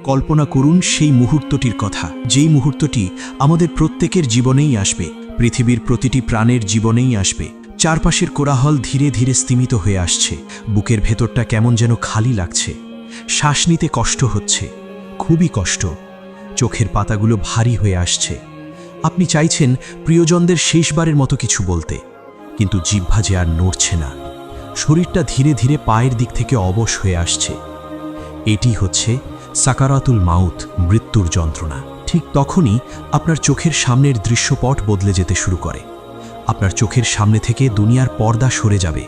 কল্পনা করুন সেই মুহূর্তটির কথা, যেই মুহূর্তটি আমাদের প্রত্যেকের জীবনেই আসবে, পৃথিবীর প্রতিটি প্রাণের জীবনেই আসবে। চারপাশের কোলাহল ধীরে ধীরে স্তিমিত হয়ে আসছে, বুকের ভেতরটা কেমন যেন খালি লাগছে, শ্বাস নিতে কষ্ট হচ্ছে, খুবই কষ্ট, চোখের পাতাগুলো ভারী হয়ে আসছে। আপনি চাইছেন প্রিয়জনদের শেষবারের মতো কিছু বলতে, কিন্তু জিহ্বা যে আর নড়ছে না, শরীরটা ধীরে ধীরে পায়ের দিক থেকে অবশ হয়ে আসছে। এটি হচ্ছে সাকারাতুল মাউত, মৃত্যুর যন্ত্রণা। ঠিক তখনই আপনার চোখের সামনের দৃশ্যপট বদলে যেতে শুরু করে। আপনার চোখের সামনে থেকে দুনিয়ার পর্দা সরে যাবে।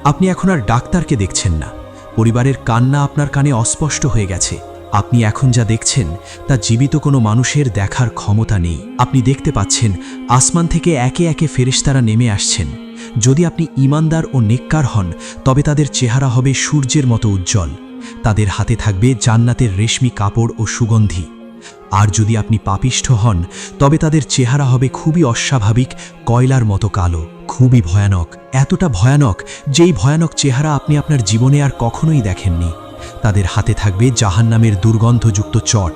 আপনি এখন আর ডাক্তারকে দেখছেন না, পরিবারের কান্না আপনার কানে অস্পষ্ট হয়ে গেছে। আপনি এখন যা দেখছেন তা জীবিত কোনো মানুষের দেখার ক্ষমতা নেই। আপনি দেখতে পাচ্ছেন আসমান থেকে একে একে ফেরেশতারা নেমে আসছেন। যদি আপনি ঈমানদার ও নেককার হন, তবে তাদের চেহারা হবে সূর্যের মতো উজ্জ্বল, তাদের হাতে থাকবে জান্নাতের রেশমি কাপড় ও সুগন্ধি। আর যদি আপনি পাপিষ্ঠ হন, তবে তাদের চেহারা হবে খুবই অস্বাভাবিক, কয়লার মতো কালো, খুবই ভয়ানক, এতটা ভয়ানক যেই ভয়ানক চেহারা আপনি আপনার জীবনে আর কখনোই দেখেননি। তাদের হাতে থাকবে জাহান্নামের দুর্গন্ধযুক্ত চট।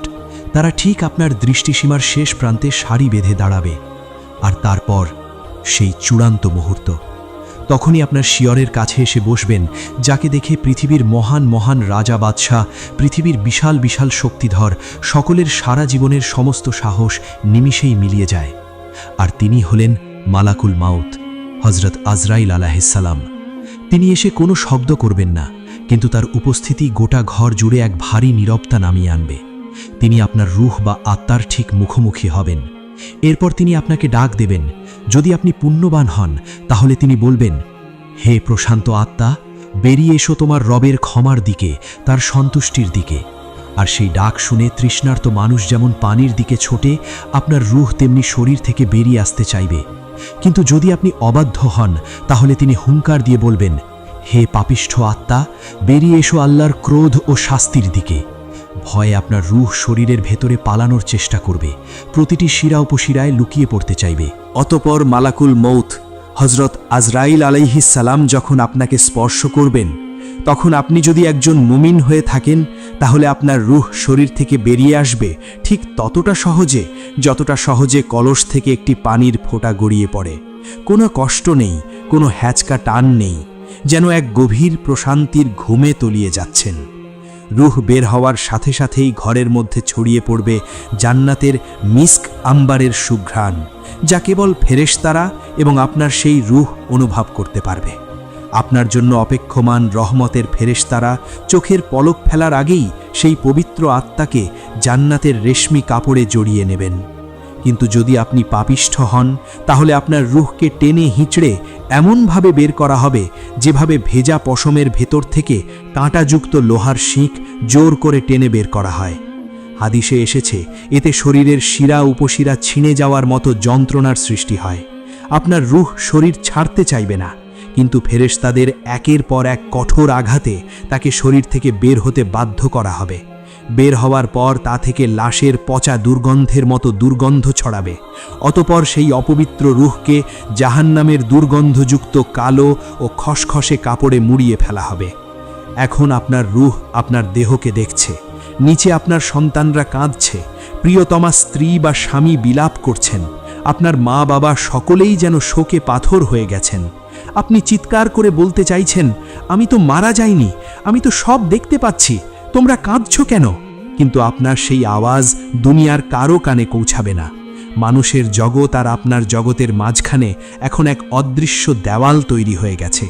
তারা ঠিক আপনার দৃষ্টিসীমার শেষ প্রান্তে সারি বেঁধে দাঁড়াবে। আর তারপর সেই চূড়ান্ত মুহূর্ত, তখনই আপনার শিয়রের কাছে এসে বসবেন, যাকে দেখে পৃথিবীর মহান মহান রাজা বাদশাহ, পৃথিবীর বিশাল বিশাল শক্তিধর সকলের সারা জীবনের সমস্ত সাহস নিমিষেই মিলিয়ে যায়। আর তিনি হলেন মালাকুল মাউত, হজরত আজরাইল আলাইহিসসালাম। তিনি এসে কোনো শব্দ করবেন না, কিন্তু তার উপস্থিতি গোটা ঘর জুড়ে এক ভারী নীরবতা নামিয়ে আনবে। তিনি আপনার রূহ বা আত্মার ঠিক মুখোমুখি হবেন। এরপর তিনি আপনাকে ডাক দেবেন। যদি আপনি পুণ্যবান হন, তাহলে তিনি বলবেন, হে প্রশান্ত আত্মা, বেরিয়ে এসো তোমার রবের ক্ষমার দিকে, তার সন্তুষ্টির দিকে। আর সেই ডাক শুনে তৃষ্ণার্ত মানুষ যেমন পানির দিকে ছোটে, আপনার রূহ তেমনি শরীর থেকে বেরিয়ে আসতে চাইবে। কিন্তু যদি আপনি অবাধ্য হন, তাহলে তিনি হুঙ্কার দিয়ে বলবেন, হে পাপিষ্ঠ আত্মা, বেরিয়ে এসো আল্লাহর ক্রোধ ও শাস্তির দিকে। ভয়ে আপনার রূহ শরীরের ভেতরে পালানোর চেষ্টা করবে, প্রতিটি শিরা উপশিরায় লুকিয়ে পড়তে চাইবে। অতপর মালাকুল মৌত হজরত আজরাইল আলাইহিসসালাম যখন আপনাকে স্পর্শ করবেন, তখন আপনি যদি একজন মুমিন হয়ে থাকেন, তাহলে আপনার রূহ শরীর থেকে বেরিয়ে আসবে ঠিক ততটা সহজে, যতটা সহজে কলস থেকে একটি পানির ফোঁটা গড়িয়ে পড়ে। কোনো কষ্ট নেই, কোনো হ্যাচকা টান নেই, যেন এক গভীর প্রশান্তির ঘুমে তলিয়ে যাচ্ছেন। রূহ বের হওয়ার সাথে সাথেই ঘরের মধ্যে ছড়িয়ে পড়বে জান্নাতের মিস্ক আম্বারের সুঘ্রাণ, যা কেবল ফেরেশতারা এবং আপনার সেই রূহ অনুভব করতে পারবে। আপনার জন্য অপেক্ষমান রহমতের ফেরেশতারা চোখের পলক ফেলার আগেই সেই পবিত্র আত্মাকে জান্নাতের রেশমি কাপড়ে জড়িয়ে নেবেন। কিন্তু যদি আপনি পাপিষ্ঠ হন, তাহলে আপনার রূহকে টেনে হিঁচড়ে এমনভাবে বের করা হবে, যেভাবে ভেজা পশমের ভেতর থেকে কাঁটাযুক্ত লোহার শিক জোর করে টেনে বের করা হয়। হাদিসে এসেছে, এতে শরীরের শিরা উপশিরা ছিঁড়ে যাওয়ার মতো যন্ত্রণার সৃষ্টি হয়। আপনার রূহ শরীর ছাড়তে চাইবে না, কিন্তু ফেরেশতাদের একের পর এক কঠোর আঘাতে তাকে শরীর থেকে বের হতে বাধ্য করা হবে। বের হওয়ার পর তা থেকে লাশের পচা দুর্গন্ধের মতো দুর্গন্ধ ছড়াবে। অতপর সেই অপবিত্র রূহকে জাহান্নামের দুর্গন্ধযুক্ত কালো ও খসখসে কাপড়ে মুড়িয়ে ফেলা হবে। এখন আপনার রূহ আপনার দেহকে দেখছে। নিচে আপনার সন্তানরা কাঁদছে, প্রিয়তমা স্ত্রী বা স্বামী বিলাপ করছেন, আপনার মা বাবা সকলেই যেন শোকে পাথর হয়ে গেছেন। আপনি চিৎকার করে বলতে চাইছেন, আমি তো মারা যাইনি, আমি তো সব দেখতে পাচ্ছি, তোমরা কাঁদছো কেন? কিন্তু আপনার সেই আওয়াজ দুনিয়ার কারো কানে পৌঁছাবে না। মানুষের জগৎ আর আপনার জগতের মাঝখানে এখন এক অদৃশ্য দেওয়াল তৈরি হয়ে গেছে।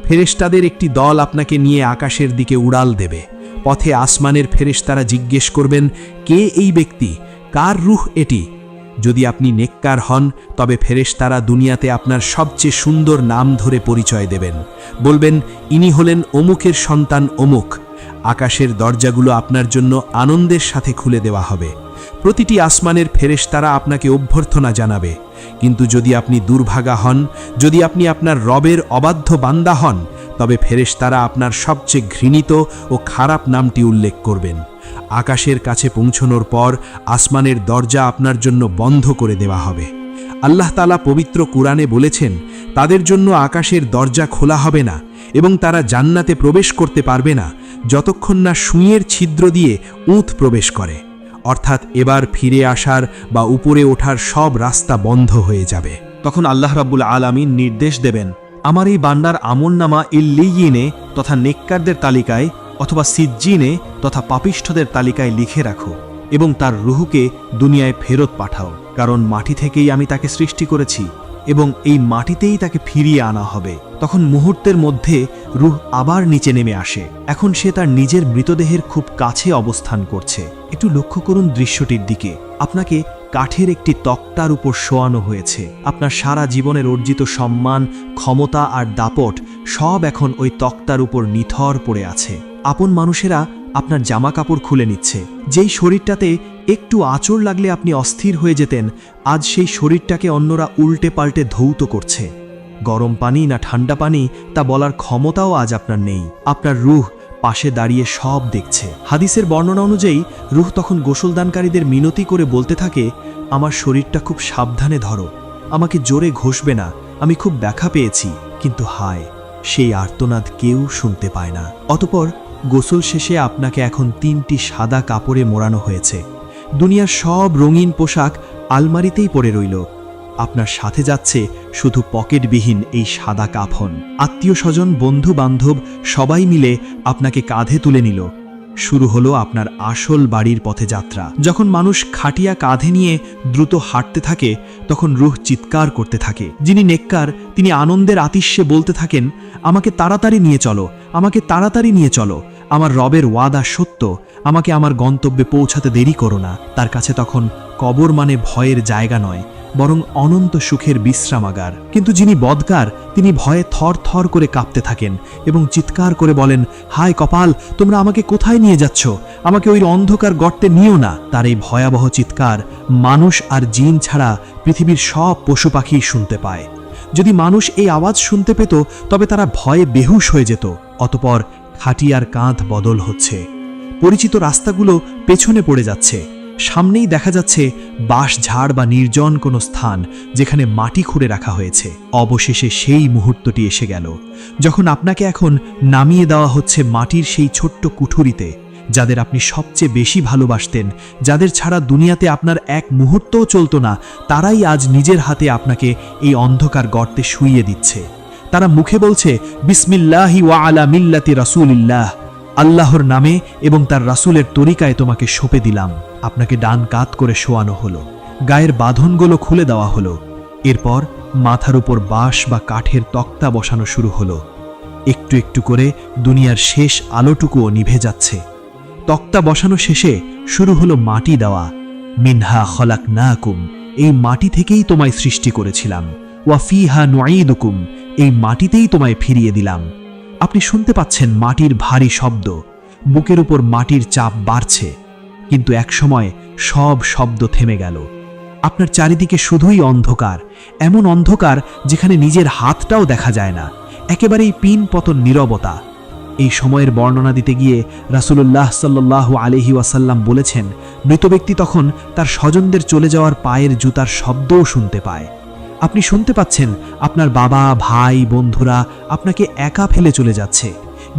ফেরেশতাদের একটি দল আপনাকে নিয়ে আকাশের দিকে উড়াল দেবে। পথে আসমানের ফেরেশতারা জিজ্ঞেস করবেন, কে এই ব্যক্তি, কার রূহ এটি? যদি আপনি নেককার হন, তবে ফেরেশতারা দুনিয়াতে আপনার সবচেয়ে সুন্দর নাম ধরে পরিচয় দেবেন। বলবেন, ইনি হলেন অমুকের সন্তান অমুক। আকাশের দরজাগুলো আপনার জন্য আনন্দের সাথে খুলে দেওয়া হবে। প্রতিটি আসমানের ফেরেশতারা আপনাকে অভ্যর্থনা জানাবে। কিন্তু যদি আপনি দুর্ভাগা হন, যদি আপনি আপনার রবের অবাধ্য বান্দা হন, তবে ফেরেশতারা আপনার সবচেয়ে ঘৃণিত ও খারাপ নামটি উল্লেখ করবেন। আকাশের কাছে পৌঁছানোর পর আসমানের দরজা আপনার জন্য বন্ধ করে দেওয়া হবে। আল্লাহ তাআলা পবিত্র কুরআনে বলেছেন, তাদের জন্য আকাশের দরজা খোলা হবে না এবং তারা জান্নাতে প্রবেশ করতে পারবে না যতক্ষণ না সুঁইয়ের ছিদ্র দিয়ে উঁত প্রবেশ করে, অর্থাৎ এবার ফিরে আসার বা উপরে ওঠার সব রাস্তা বন্ধ হয়ে যাবে। তখন আল্লাহ রাব্বুল আলামিন নির্দেশ দেবেন, আমার এই বান্দার আমলনামা ইল্লিয়িনে তথা নেককারদের তালিকায় অথবা সিজ্জিনে তথা পাপিষ্ঠদের তালিকায় লিখে রাখো এবং তার রুহকে দুনিয়ায় ফেরত পাঠাও, কারণ মাটি থেকেই আমি তাকে সৃষ্টি করেছি এবং এই মাটিতেই তাকে ফিরিয়ে আনা হবে। তখন মুহূর্তের মধ্যে রুহ আবার নিচে নেমে আসে। এখন সে তার নিজের মৃতদেহের খুব কাছে অবস্থান করছে। একটু লক্ষ্য করুন দৃশ্যটির দিকে। আপনাকে কাঠের একটি তক্তার উপর শোয়ানো হয়েছে। আপনার সারা জীবনের অর্জিত সম্মান, ক্ষমতা আর দাপট সব এখন ওই তক্তার উপর নিথর পড়ে আছে। আপন মানুষেরা আপনার জামা কাপড় খুলে নিচ্ছে। যেই শরীরটাতে একটু আঁচড় লাগলে আপনি অস্থির হয়ে যেতেন, আজ সেই শরীরটাকে অন্যরা উল্টে পাল্টে ধৌত করছে। গরম পানি না ঠান্ডা পানি তা বলার ক্ষমতাও আজ আপনার নেই। আপনার রূহ পাশে দাঁড়িয়ে সব দেখছে। হাদিসের বর্ণনা অনুযায়ী রূহ তখন গোসলদানকারীদের মিনতি করে বলতে থাকে, আমার শরীরটা খুব সাবধানে ধরো, আমাকে জোরে ঘষবে না, আমি খুব ব্যথা পেয়েছি। কিন্তু হায়, সেই আর্তনাদ কেউ শুনতে পায় না। অতঃপর গোসল শেষে আপনাকে এখন 3টি সাদা কাপড়ে মোড়ানো হয়েছে। দুনিয়ার সব রঙিন পোশাক আলমারিতেই পড়ে রইল। আপনার সাথে যাচ্ছে শুধু পকেটবিহীন এই সাদা কাফন। আত্মীয় স্বজন, বন্ধু বান্ধব সবাই মিলে আপনাকে কাঁধে তুলে নিল। শুরু হলো আপনার আসল বাড়ির পথে যাত্রা। যখন মানুষ খাটিয়া কাঁধে নিয়ে দ্রুত হাঁটতে থাকে, তখন রূহ চিৎকার করতে থাকে। যিনি নেককার তিনি আনন্দের আতিশে বলতে থাকেন, আমাকে তাড়াতাড়ি নিয়ে চলো, আমাকে তাড়াতাড়ি নিয়ে চলো, আমার রবের ওয়াদা সত্য, আমাকে আমার গন্তব্যে পৌঁছাতে দেরি করো না। তার কাছে তখন কবর মানে ভয়ের জায়গা নয়, বরং অনন্ত সুখের বিশ্রামাগার। কিন্তু যিনি বদকার তিনি ভয়ে থর থর করে কাঁপতে থাকেন এবং চিৎকার করে বলেন, হায় কপাল, তোমরা আমাকে কোথায় নিয়ে যাচ্ছ? আমাকে ওই অন্ধকার গর্তে নিও না। তার এই ভয়াবহ চিৎকার মানুষ আর জিন ছাড়া পৃথিবীর সব পশু পাখি শুনতে পায়। যদি মানুষ এই আওয়াজ শুনতে পেত তবে তারা ভয়ে বেহুশ হয়ে যেত। অতঃপর খাটিয়ার কাঁধ বদল হচ্ছে। পরিচিত রাস্তাগুলো পেছনে পড়ে যাচ্ছে। সামনেই দেখা যাচ্ছে বাঁশঝাড় বা নির্জন কোনো স্থান যেখানে মাটি খুঁড়ে রাখা হয়েছে। অবশেষে সেই মুহূর্তটি এসে গেল যখন আপনাকে এখন নামিয়ে দেওয়া হচ্ছে মাটির সেই ছোট্ট কুঠুরিতে। যাদের আপনি সবচেয়ে বেশি ভালোবাসতেন, যাদের ছাড়া দুনিয়াতে আপনার এক মুহূর্তও চলত না, তারাই আজ নিজের হাতে আপনাকে এই অন্ধকার গর্তে শুইয়ে দিচ্ছে। তারা মুখে বলছে, বিসমিল্লাহি ওয়া আলা মিল্লাতি রাসূলিল্লাহ, আল্লাহর নামে এবং তার রাসূলের তরিকায় তোমাকে সঁপে দিলাম। আপনাকে ডান কাত করে শোয়ানো হলো, গায়ের বাঁধনগুলো খুলে দেওয়া হলো। এরপর মাথার উপর বাঁশ বা কাঠের তক্তা বসানো শুরু হলো। একটু একটু করে দুনিয়ার শেষ আলোটুকুও নিভে যাচ্ছে। তক্তা বসানো শেষে শুরু হলো মাটি দেওয়া। মিনহা খলাকনাকুম, এই মাটি থেকেই তোমায় সৃষ্টি করেছিলাম। ওয়া ফিহা নুঈদুকুম, এই মাটিতেই তোমায় ফিরিয়ে দিলাম। আপনি শুনতে পাচ্ছেন মাটির ভারী শব্দ, বুকের উপর মাটির চাপ বাড়ছে। কিন্তু একসময় সব শব্দ থেমে গেল। আপনার চারিদিকে শুধুই অন্ধকার, এমন অন্ধকার যেখানে নিজের হাতটাও দেখা যায় না। একেবারেই পিন পতন নীরবতা। এই সময়ের বর্ণনা দিতে গিয়ে রাসূলুল্লাহ সাল্লাল্লাহু আলাইহি ওয়াসাল্লাম বলেছেন, মৃত ব্যক্তি তখন তার স্বজনদের চলে যাওয়ার পায়ের জুতার শব্দও শুনতে পায়। আপনি শুনতে পাচ্ছেন আপনার বাবা, ভাই, বন্ধুরা আপনাকে একা ফেলে চলে যাচ্ছে।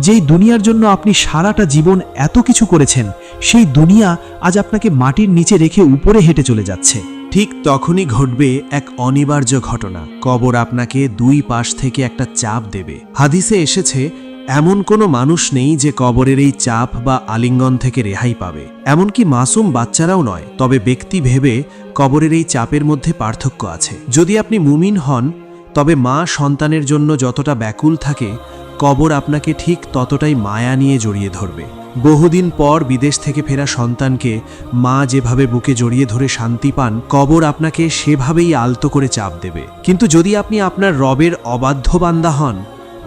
যেই দুনিয়ার জন্য আপনি সারাটা জীবন এত কিছু করেছেন, সেই দুনিয়া আজ আপনাকে মাটির নিচে রেখে উপরে হেঁটে চলে যাচ্ছে। ঠিক তখনই ঘটবে এক অনিবার্য ঘটনা। কবর আপনাকে দুই পাশ থেকে একটা চাপ দেবে। হাদিসে এসেছে, এমন কোনো মানুষ নেই যে কবরের এই চাপ বা আলিঙ্গন থেকে রেহাই পাবে, এমনকি মাসুম বাচ্চারাও নয়। তবে ব্যক্তি ভেবে কবরের এই চাপের মধ্যে পার্থক্য আছে। যদি আপনি মুমিন হন, তবে মা সন্তানের জন্য যতটা ব্যাকুল থাকে, কবর আপনাকে ঠিক ততটাই মায়া নিয়ে জড়িয়ে ধরবে। বহুদিন পর বিদেশ থেকে ফেরা সন্তানকে মা যেভাবে বুকে জড়িয়ে ধরে শান্তি পান, কবর আপনাকে সেভাবেই আলতো করে চাপ দেবে। কিন্তু যদি আপনি আপনার রবের অবাধ্য বান্দা হন,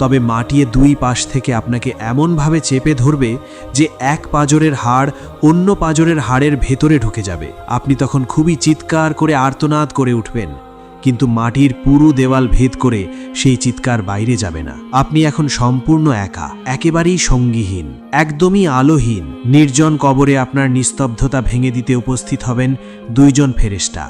তবে মাটিয়ে দুই পাশ থেকে আপনাকে এমনভাবে চেপে ধরবে যে এক পাঁজরের হাড় অন্য পাঁজরের হাড়ের ভেতরে ঢুকে যাবে। আপনি তখন খুবই চিৎকার করে আর্তনাদ করে উঠবেন, কিন্তু মাটির পুরো দেওয়াল ভেদ করে সেই চিৎকার বাইরে যাবে না। আপনি এখন সম্পূর্ণ একা, একেবারেই সঙ্গীহীন, একদমই আলোহীন। নির্জন কবরে আপনার নিস্তব্ধতা ভেঙে দিতে উপস্থিত হবেন দুইজন ফেরেশতা,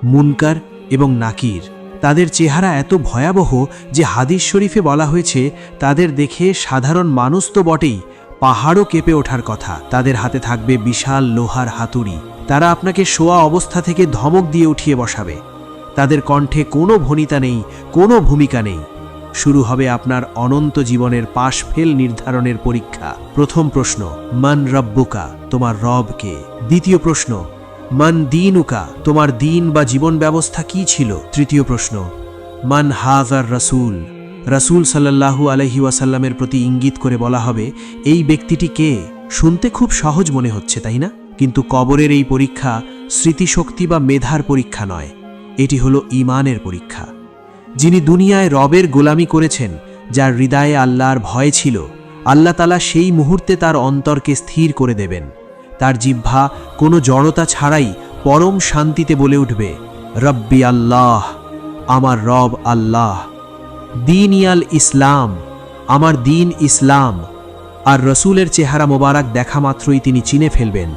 মুনকার এবং নাকির। তাদের চেহারা এত ভয়াবহ যে হাদিস শরীফে বলা হয়েছে, তাদের দেখে সাধারণ মানুষ তো বটেই, পাহাড়ও কেঁপে ওঠার কথা। তাদের হাতে থাকবে বিশাল লোহার হাতুড়ি। তারা আপনাকে শোয়া অবস্থা থেকে ধমক দিয়ে উঠিয়ে বসাবে। তাদের কণ্ঠে কোনো ভনিতা নেই, কোনো ভূমিকা নেই। শুরু হবে আপনার অনন্ত জীবনের পাশ ফেল নির্ধারণের পরীক্ষা। প্রথম প্রশ্ন, মান রব্বুকা, তোমার রব কে? দ্বিতীয় প্রশ্ন, মান দীনুকা, তোমার দিন বা জীবন ব্যবস্থা কি ছিল? তৃতীয় প্রশ্ন, মান হাজার রাসূল, রাসূল সাল্লাল্লাহু আলাইহি ওয়াসাল্লামের প্রতি ইঙ্গিত করে বলা হবে, এই ব্যক্তিটি কে? শুনতে খুব সহজ মনে হচ্ছে, তাই না? কিন্তু কবরের এই পরীক্ষা স্মৃতিশক্তি বা মেধার পরীক্ষা নয়, এটি হলো ঈমানের পরীক্ষা। যিনি দুনিয়ায় রবের গোলামি করেছেন, যার হৃদয়ে আল্লাহর ভয় ছিল, আল্লাহ তাআলা সেই মুহূর্তে তার অন্তরকে স্থির করে দেবেন। তার জিহ্বা কোনো জড়তা ছাড়াই পরম শান্তিতে বলে উঠবে, রব্বি আল্লাহ, আমার রব আল্লাহ। দিন ইয়াল ইসলাম, আমার দিন ইসলাম। আর রসুলের চেহারা মোবারক দেখা মাত্রই তিনি চিনে ফেলবেন,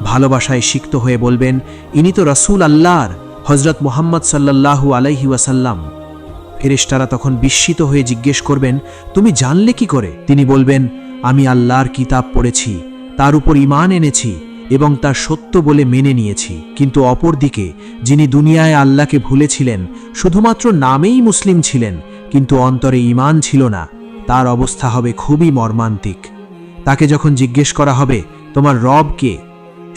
ভালোবাসায় সিক্ত হয়ে বলবেন, ইনি তো রসুল আল্লাহর, হজরত মুহাম্মদ সাল্লাল্লাহু আলাইহি ওয়াসাল্লাম। ফেরেশতারা তখন বিস্মিত হয়ে জিজ্ঞেস করবেন, তুমি জানলে কি করে? তিনি বলবেন, আমি আল্লাহর কিতাব পড়েছি, তার উপর ঈমান এনেছি এবং তার সত্য বলে মেনে নিয়েছি। কিন্তু অপরদিকে যিনি দুনিয়ায় আল্লাহকে ভুলেছিলেন, শুধুমাত্র নামেই মুসলিম ছিলেন কিন্তু অন্তরে ঈমান ছিল না, তার অবস্থা হবে খুবই মর্মান্তিক। তাকে যখন জিজ্ঞেস করা হবে, তোমার রব কে?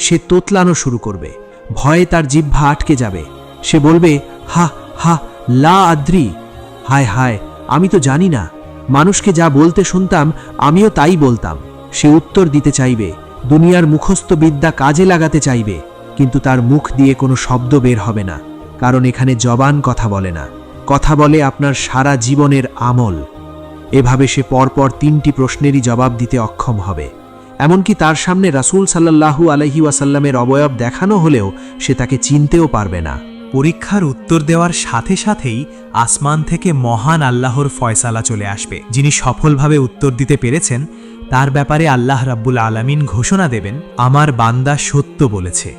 সে তোতলানো শুরু করবে, ভয়ে তার জিহ্বা আটকে যাবে। সে বলবে, হা হা লা আদ্রি, হায় হায়, আমি তো জানি না। মানুষকে যা বলতে শুনতাম আমিও তাই বলতাম। সে উত্তর দিতে চাইবে, দুনিয়ার মুখস্থ বিদ্যা কাজে লাগাতে চাইবে, কিন্তু তার মুখ দিয়ে কোনো শব্দ বের হবে না, কারণ এখানে জবান কথা বলে না, কথা বলে আপনার সারা জীবনের আমল। এভাবে সে পরপর 3টি প্রশ্নেরই জবাব দিতে অক্ষম হবে। এমনকি তার সামনে রাসূল সাল্লাল্লাহু আলাইহি ওয়াসাল্লামের অবয়ব দেখানো হলেও সে তাকে চিনতেও পারবে না। পরীক্ষার উত্তর দেওয়ার সাথে সাথেই আসমান থেকে মহান আল্লাহর ফয়সালা চলে আসবে। যিনি সফলভাবে উত্তর দিতে পেরেছেন, তার ব্যাপারে আল্লাহ রাব্বুল আলামিন ঘোষণা দেবেন, আমার বান্দা সত্য বলেছে,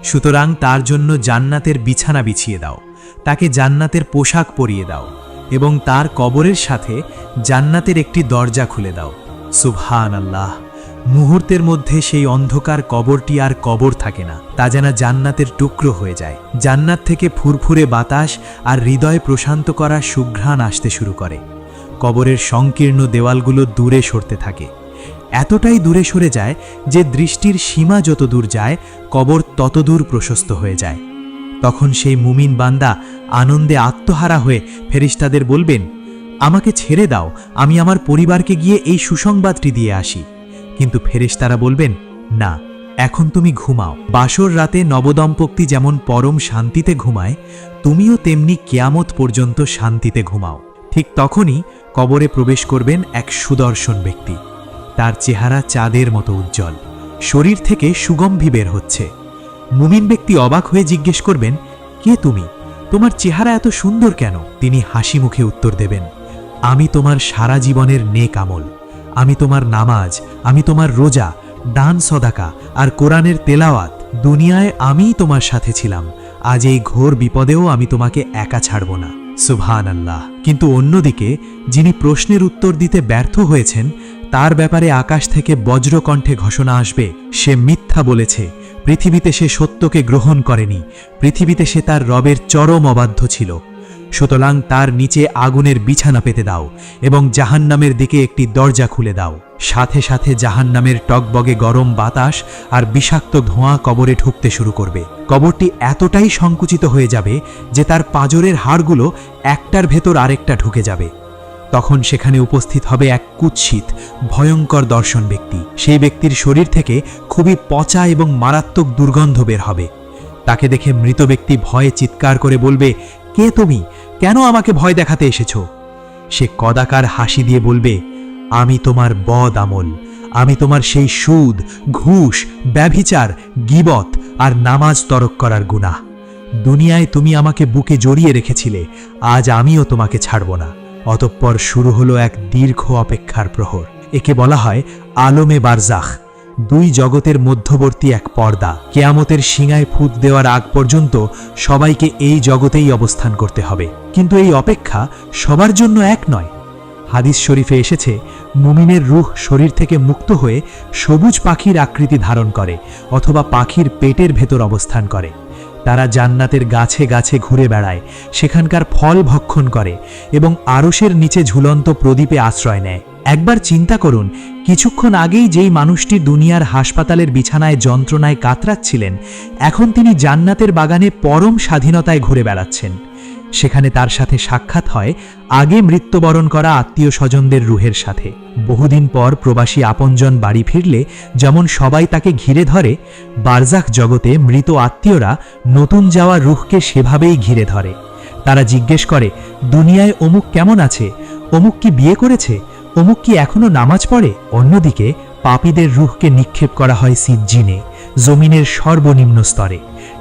সুতরাং তার জন্য জান্নাতের বিছানা বিছিয়ে দাও, তাকে জান্নাতের পোশাক পরিয়ে দাও এবং তার কবরের সাথে জান্নাতের একটি দরজা খুলে দাও। সুবহানাল্লাহ! মুহূর্তের মধ্যে সেই অন্ধকার কবরটি আর কবর থাকে না, তা যেন জান্নাতের টুকরো হয়ে যায়। জান্নাত থেকে ফুরফুরে বাতাস আর হৃদয় প্রশান্ত করা সুঘ্রাণ আসতে শুরু করে। কবরের সংকীর্ণ দেওয়ালগুলো দূরে সরতে থাকে, এতটাই দূরে সরে যায় যে দৃষ্টির সীমা যত দূর যায়, কবর তত দূর প্রশস্ত হয়ে যায়। তখন সেই মুমিন বান্দা আনন্দে আত্মহারা হয়ে ফেরেশতাদের বলবেন, আমাকে ছেড়ে দাও, আমি আমার পরিবারকে গিয়ে এই সুসংবাদটি দিয়ে আসি। কিন্তু ফেরেশতারা বলবেন, না, এখন তুমি ঘুমাও। বাসর রাতে নবদম্পতি যেমন পরম শান্তিতে ঘুমায়, তুমিও তেমনি কিয়ামত পর্যন্ত শান্তিতে ঘুমাও। ঠিক তখনই কবরে প্রবেশ করবেন এক সুদর্শন ব্যক্তি। তার চেহারা চাঁদের মতো উজ্জ্বল, শরীর থেকে সুগন্ধি বের হচ্ছে। মুমিন ব্যক্তি অবাক হয়ে জিজ্ঞেস করবেন, কে তুমি? তোমার চেহারা এত সুন্দর কেন? তিনি হাসি মুখে উত্তর দেবেন, আমি তোমার সারা জীবনের নেক আমল, আমি তোমার নামাজ, আমি তোমার রোজা, দান সদাকা আর কোরআনের তেলাওয়াত, দুনিয়ায় আমিই তোমার সাথে ছিলাম, আজ এই ঘোর বিপদেও আমি তোমাকে একা ছাড়ব না। সুবহানাল্লাহ! কিন্তু অন্যদিকে যিনি প্রশ্নের উত্তর দিতে ব্যর্থ হয়েছেন, তার ব্যাপারে আকাশ থেকে বজ্রকণ্ঠে ঘোষণা আসবে, সে মিথ্যা বলেছে, পৃথিবীতে সে সত্যকে গ্রহণ করেনি, পৃথিবীতে সে তার রবের চরম অবাধ্য ছিল। সুতরাং তার নিচে আগুনের বিছানা পেতে দাও এবং জাহান্নামের দিকে একটি দরজা খুলে দাও। সাথে সাথে জাহান্নামের টকবগে গরম বাতাস আর বিষাক্ত ধোঁয়া কবরে ঢুকতে শুরু করবে। কবরটি এতটাই সংকুচিত হয়ে যাবে যে তার পাঁজরের হাড়গুলো একটার ভেতর আরেকটা ঢুকে যাবে। তখন সেখানে উপস্থিত হবে এক কুৎসিত ভয়ঙ্কর দর্শন ব্যক্তি। সেই ব্যক্তির শরীর থেকে খুবই পচা এবং মারাত্মক দুর্গন্ধ বের হবে। তাকে দেখে মৃত ব্যক্তি ভয়ে চিৎকার করে বলবে, কে তুমি? কেন আমাকে ভয় দেখাতে এসেছো? সে কদাকার হাসি দিয়ে বলবে, আমি তোমার বদ আমল, আমি তোমার সেই সুদ, ঘুষ, ব্যভিচার, গীবত আর নামাজ তরক করার গুনাহ। দুনিয়ায় তুমি আমাকে বুকে জড়িয়ে রেখেছিলে, আজ আমিও তোমাকে ছাড়ব না। অতঃপর শুরু হলো এক দীর্ঘ অপেক্ষার প্রহর। একে বলা হয় আলমে বারজাখ, দুই জগতের মধ্যবর্তী এক পর্দা। কিয়ামতের শিঙায় ফুট দেওয়ার আগ পর্যন্ত সবাইকে এই জগতেই অবস্থান করতে হবে। কিন্তু এই অপেক্ষা সবার জন্য এক নয়। হাদিস শরীফে এসেছে, মুমিনের রূহ শরীর থেকে মুক্ত হয়ে সবুজ পাখির আকৃতি ধারণ করে অথবা পাখির পেটের ভেতর অবস্থান করে। তারা জান্নাতের গাছে গাছে ঘুরে বেড়ায়, সেখানকার ফল ভক্ষণ করে এবং আরশের নিচে ঝুলন্ত প্রদীপে আশ্রয় নেয়। একবার চিন্তা করুন, কিছুক্ষণ আগেই যেই মানুষটি দুনিয়ার হাসপাতালের বিছানায় যন্ত্রণায় কাতরাচ্ছিলেন, এখন তিনি জান্নাতের বাগানে পরম স্বাধীনতায় ঘুরে বেড়াচ্ছেন। সেখানে তার সাথে সাক্ষাৎ হয় আগে মৃত্যুবরণ করা আত্মীয় স্বজনদের রুহের সাথে। বহুদিন পর প্রবাসী আপনজন বাড়ি ফিরলে যেমন সবাই তাকে ঘিরে ধরে, বারজাখ জগতে মৃত আত্মীয়রা নতুন যাওয়া রুহকে সেভাবেই ঘিরে ধরে। তারা জিজ্ঞেস করে, দুনিয়ায় অমুক কেমন আছে, অমুক কি বিয়ে করেছে, অমুক কি এখনো নামাজ পড়ে। অন্যদিকে পাপীদের রুহকে নিক্ষেপ করা হয় সিজ্জিনে, জমিনের সর্বনিম্ন স্তরে।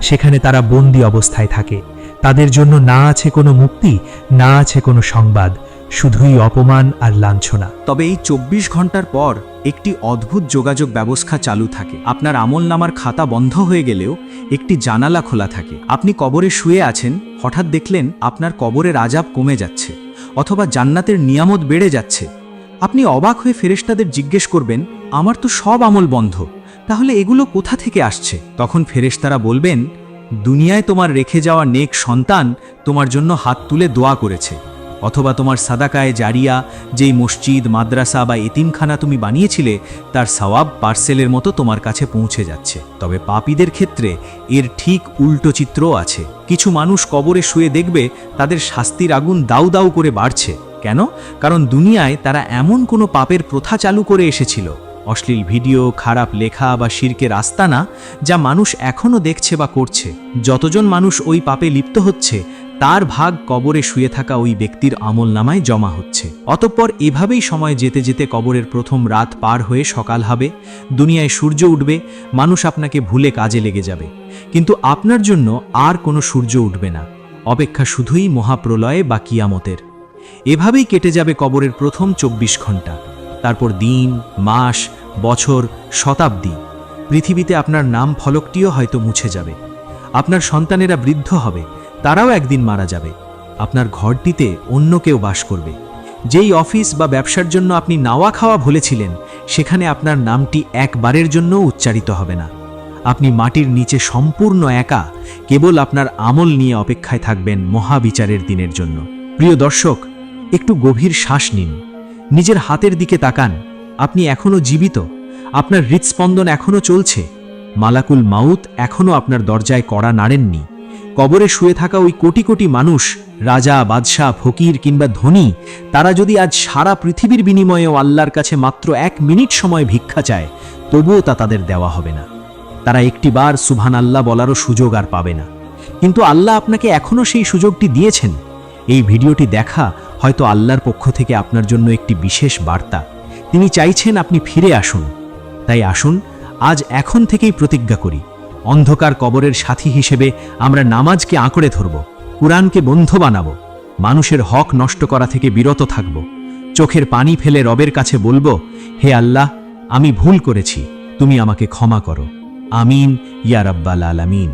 সেখানে তারা বন্দী অবস্থায় থাকে। তাদের জন্য না আছে কোনো মুক্তি, না আছে কোনো সংবাদ, শুধুই অপমান আর লাঞ্ছনা। তবে এই 24 ঘন্টার পর একটি অদ্ভুত যোগাযোগ ব্যবস্থা চালু থাকে। আপনার আমলনামার খাতা বন্ধ হয়ে গেলেও একটি জানালা খোলা থাকে। আপনি কবরে শুয়ে আছেন, হঠাৎ দেখলেন আপনার কবরের আযাব কমে যাচ্ছে অথবা জান্নাতের নিয়ামত বেড়ে যাচ্ছে। আপনি অবাক হয়ে ফেরেশতাদের জিজ্ঞেস করবেন, আমার তো সব আমল বন্ধ, তাহলে এগুলো কোথা থেকে আসছে? তখন ফেরেশতারা বলবেন, দুনিয়ায় তোমার রেখে যাওয়া নেক সন্তান তোমার জন্য হাত তুলে দোয়া করেছে, অথবা তোমার সাদাকায়ে জারিয়া, যেই মসজিদ, মাদ্রাসা বা এতিমখানা তুমি বানিয়েছিলে, তার সওয়াব পার্সেলের মতো তোমার কাছে পৌঁছে যাচ্ছে। তবে পাপীদের ক্ষেত্রে এর ঠিক উল্টো চিত্রও আছে। কিছু মানুষ কবরে শুয়ে দেখবে তাদের শাস্তির আগুন দাউ দাউ করে বাড়ছে। কেন? কারণ দুনিয়ায় তারা এমন কোনো পাপের প্রথা চালু করে এসেছিল, অশ্লীল ভিডিও, খারাপ লেখা বা শিরকের আস্তানা, যা মানুষ এখনও দেখছে বা করছে। যতজন মানুষ ওই পাপে লিপ্ত হচ্ছে, তার ভাগ কবরে শুয়ে থাকা ওই ব্যক্তির আমলনামায় জমা হচ্ছে। অতঃপর এভাবেই সময় যেতে যেতে কবরের প্রথম রাত পার হয়ে সকাল হবে, দুনিয়ায় সূর্য উঠবে, মানুষ আপনাকে ভুলে কাজে লেগে যাবে। কিন্তু আপনার জন্য আর কোনো সূর্য উঠবে না, অপেক্ষা শুধুই মহাপ্রলয়ে বা কিয়ামতের। এভাবেই কেটে যাবে কবরের প্রথম 24 ঘন্টা। তারপর দিন, মাস, বছর, শতাব্দী। পৃথিবীতে আপনার নাম ফলকটিও হয়তো মুছে যাবে। আপনার সন্তানেরা বৃদ্ধ হবে, তারাও একদিন মারা যাবে। আপনার ঘরটিতে অন্য কেউ বাস করবে। যেই অফিস বা ব্যবসার জন্য আপনি নাওয়া খাওয়া ভুলেছিলেন, সেখানে আপনার নামটি একবারের জন্য উচ্চারিত হবে না। আপনি মাটির নিচে সম্পূর্ণ একা, কেবল আপনার আমল নিয়ে অপেক্ষায় থাকবেন মহাবিচারের দিনের জন্য। প্রিয় দর্শক, একটু গভীর শ্বাস নিন, নিজের হাতের দিকে তাকান। আপনি এখনও জীবিত, আপনার হৃৎস্পন্দন এখনও চলছে, মালাকুল মাউত এখনও আপনার দরজায় কড়া নাড়েননি। কবরে শুয়ে থাকা ওই কোটি কোটি মানুষ, রাজা, বাদশাহ, ফকির কিংবা ধনী, তারা যদি আজ সারা পৃথিবীর বিনিময়েও আল্লাহর কাছে মাত্র 1 মিনিট সময় ভিক্ষা চায়, তবুও তা তাদের দেওয়া হবে না। তারা একটিবার সুবহানাল্লাহ বলারও সুযোগ আর পাবে না। কিন্তু আল্লাহ আপনাকে এখনও সেই সুযোগটি দিয়েছেন। এই ভিডিওটি দেখা হয়তো আল্লাহর পক্ষ থেকে আপনার জন্য একটি বিশেষ বার্তা। তিনি চাইছেন আপনি ফিরে আসুন। তাই আসুন, আজ এখন থেকেই প্রতিজ্ঞা করি, অন্ধকার কবরের সাথী হিসেবে আমরা নামাজকে আঁকড়ে ধরব, কুরআনকে বন্ধু বানাবো, মানুষের হক নষ্ট করা থেকে বিরত থাকব, চোখের পানি ফেলে রবের কাছে বলবো, হে আল্লাহ, আমি ভুল করেছি, তুমি আমাকে ক্ষমা করো। আমিন ইয়া রাব্বাল আলামিন।